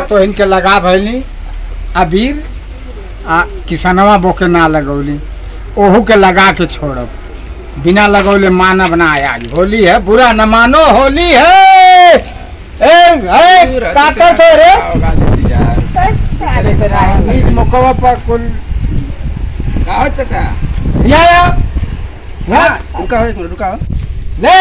तो इनके लगा भैली अबीर किसनवा बोके ना लगौली ओहू के लगा के छोड़ब बिना लगौले मानव ना आज होली है बुरा न मानो होली है। काकर तो रे मकवा पर कुल का चाचा रुका ले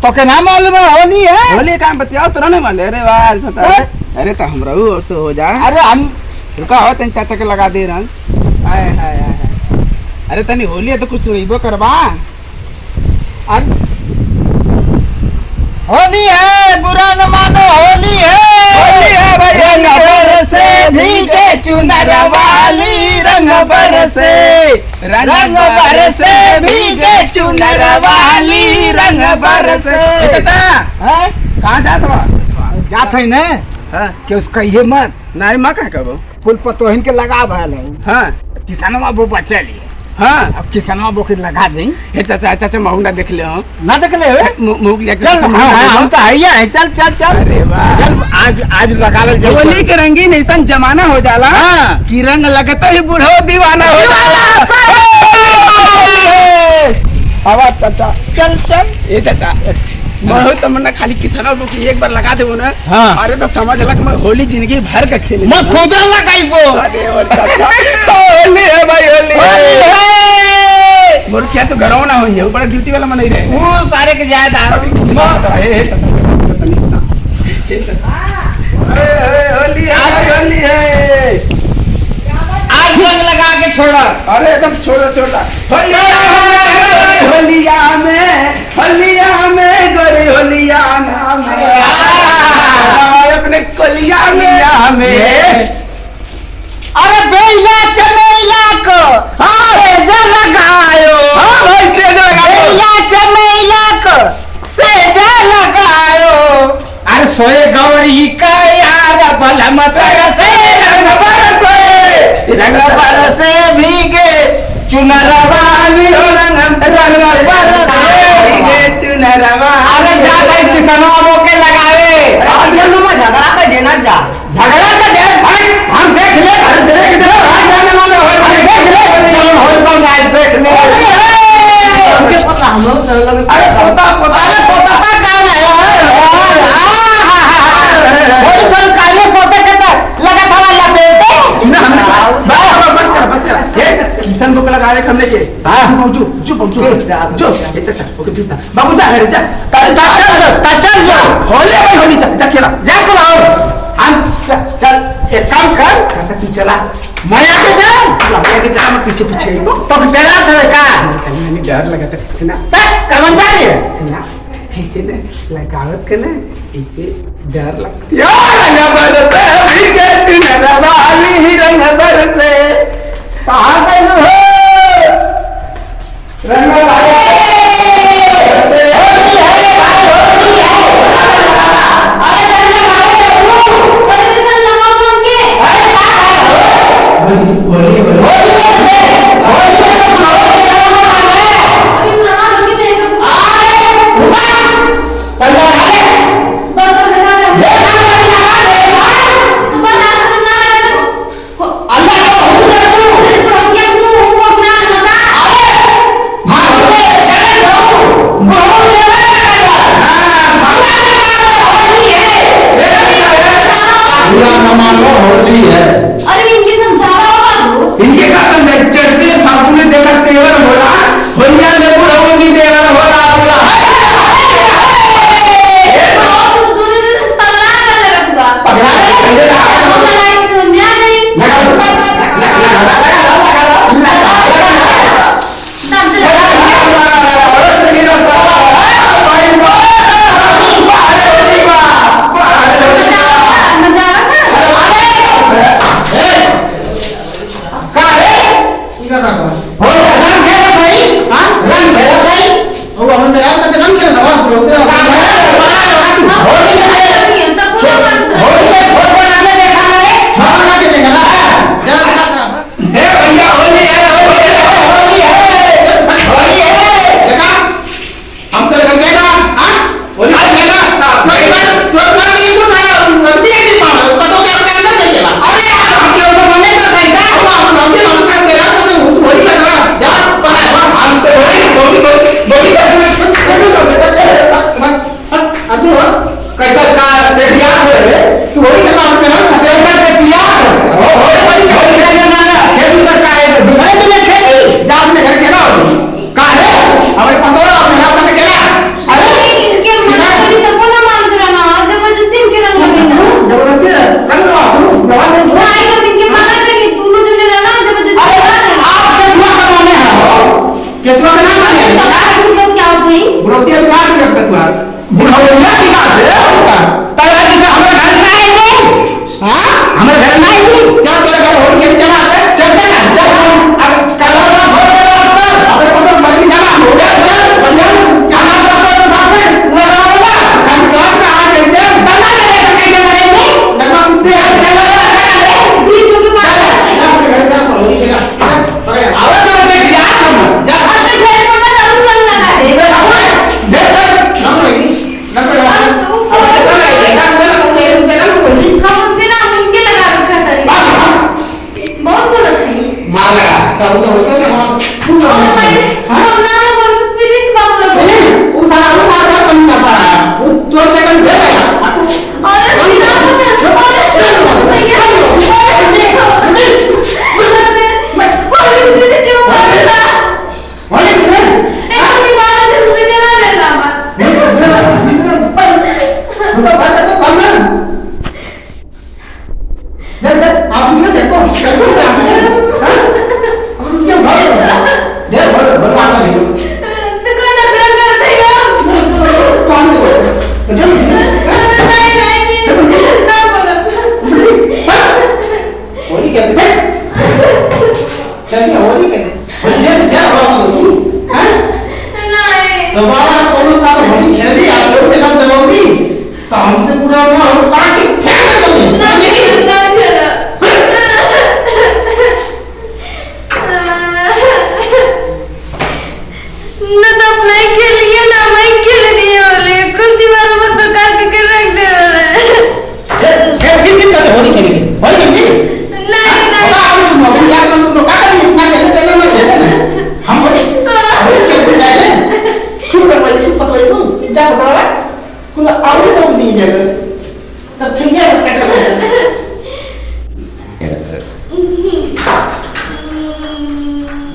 तो के नाम मालूम है होली है होली काम बतियाओ तो नहीं माले अरे वाह चाचा अरे तो हम रहू और तो हो जा अरे हम रुका हो तन चाचा के लगा दे रंग आए हाय हाय अरे तनी होली है तो कुछ सुनइबो करबा अरे होली है बुरा न मानो होली है भाई रंग बरसे भीगे चुनर वाली रंग बरसे भीगे चुनर वाली रंग बरसे। चाचा कहाँ जात बा जात है न कि उसका ये मत नहीं माँ कहाँ कबो पुल पतोहिन के लगा भल है हाँ किसानवा वो बचा लिए हाँ अब किसानवा वो के लगा दें हे चाचा महू ना देख ले हो ना देख ले मुँह चल हम तो है चल चल चल अरे वाह चल आज लगावल जाए होली के रंगीन ऐसा जमाना हो जाला कि रंग लगता ही बूढ़ो दीवाना हो जाला। आवा चाचा चल चल ये चाचा बहुत तमन्ना खाली किसानों को एक बार लगा दे ना हाँ। अरे तो समझ लग मैं होली जिंदगी भर का खेले मैं खुद लगाइबो अरे और चाचा तो होली है भाई होली है मोर क्या तो घरों ना होई है ऊपर ड्यूटी वाला मनाई रहे वो सारे के जाए दारू हे चाचा होली है आज रंग लगा के छोड़ा अरे एकदम छोटा होलिया में गोरी होलिया में अपने कोलिया में अरे बेला चमेला को अरे जो लगायो बेला चमेला को से जो लगायो अरे सोए गौरी का यार बलम तरसे रंग बरसे भीगे चुनर वाली रंग बरसे भीगे चुनर वाली अरे जा भाई किसानों के लगावे झगड़ा का देना जा झगड़ा का दे भाई हम देख ले देख ले जाने वाले हो देख ले होल पर गाइस देख ले हमके पता हम लोग अरे पोता का काम है होल चल काले पोते के लगा था लपेटे बस कर किसान को लगा रहे हमने के हां चुप जो ये चाचा ओके प्लीज बाबू जा रे जा चल जो होले भाई होली जा खेला जा करो हम चल एक काम कर चाचा तू चला मैं आगे जा आगे चला मैं पीछे तो तेरा का नहीं डर लगता है सुना कर्मचारी है सुना ऐसे ना लगावत के ना ऐसे डर लगती है रंग बरसे भीगे चुनर वाली रंग बरसे कहाँ गई हो रंग होली है अरे इनके समझावा बाबू इनके का चढ़ते फागुन में देवर तेवर होला होलिया में बुढ़ाऊंगी देवर होला बोला भैया होली है होती है बात करते तुम्हारा बुढ़ौया की बात है तगड़ा जी का हमारे घर में आई नहीं हां हमारे घर में आई नहीं चल तेरे घर होली खेलने चला चलते ना चल अब कल वाला घर के रास्ते अबे को तो मरी जाना हो गया चल भैया क्या नाम है साथ में लगा होगा हम काम का आ गए बना ले कहीं नहीं लगा मुझे चला भी तुम मार जा घर का होली खेला आवाज कर दे जा जा अब खेल में जरूर मन लगा दे देख नाम लगी अब देखो ना ये काम में ना कोई कौन से ना उनके लगा रखा था बहुत बोल रहे हैं मार लगा तब तो होता है हम और मैं हम ना बोल प्लीज बात लो वो सारा वो मार का कम ना पाया वो चोर के कम दे देगा और बिना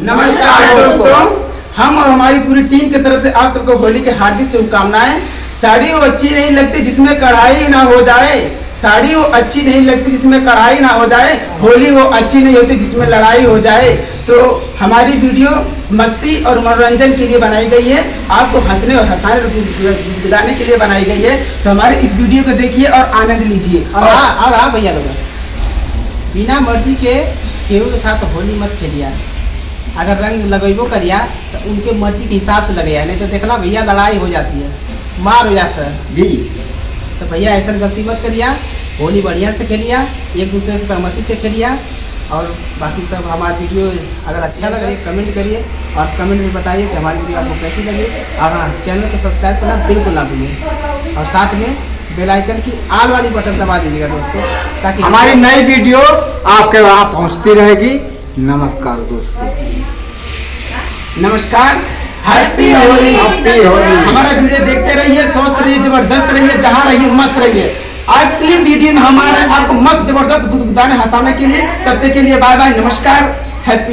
नमस्कार दोस्तों, हम और हमारी पूरी टीम की तरफ से आप सबको होली की हार्दिक शुभकामनाएं। साड़ी वो अच्छी नहीं लगती जिसमें कढ़ाई ना हो जाए, साड़ी वो अच्छी नहीं लगती जिसमें कढ़ाई ना हो जाए, होली वो अच्छी नहीं होती जिसमें लड़ाई हो जाए। तो हमारी वीडियो मस्ती और मनोरंजन के लिए बनाई गई है, आपको हंसने और हंसाने गुदगुदाने के लिए बनाई गई है। तो हमारे इस वीडियो को देखिए और आनंद लीजिए। और हाँ भैया लोग, बिना मर्जी के केहू के साथ होली मत खेलिया। अगर रंग लगेबो करिया तो उनके मर्जी के हिसाब से लगेया, नहीं तो देखला भैया लड़ाई हो जाती है, मार हो जाता है जी। तो भैया ऐसा गलती मत करिया, होली बढ़िया से खेलिया, एक दूसरे की सहमति से खेलिया। और बाकी सब हमारा वीडियो अगर अच्छा लगे कमेंट करिए और कमेंट में बताइए कि हमारी वीडियो आपको कैसी लगी। और हाँ, चैनल को सब्सक्राइब करना बिल्कुल ना भूलिए और साथ में बेल आइकन की आल वाली बटन दबा दीजिएगा दोस्तों, ताकि हमारी नई वीडियो आपके वहाँ पहुँचती रहेगी। नमस्कार दोस्तों, नमस्कार, हैप्पी होली। हमारा वीडियो देखते रहिए, स्वस्थ रहिए, जबरदस्त रहिए, जहाँ रहिए मस्त रहिए। अगली वीडियो में हमारे आपको मस्त जबरदस्त गुदगुदाने हंसाने के लिए, तब तक के लिए बाय बाय, नमस्कार, हैप्पी।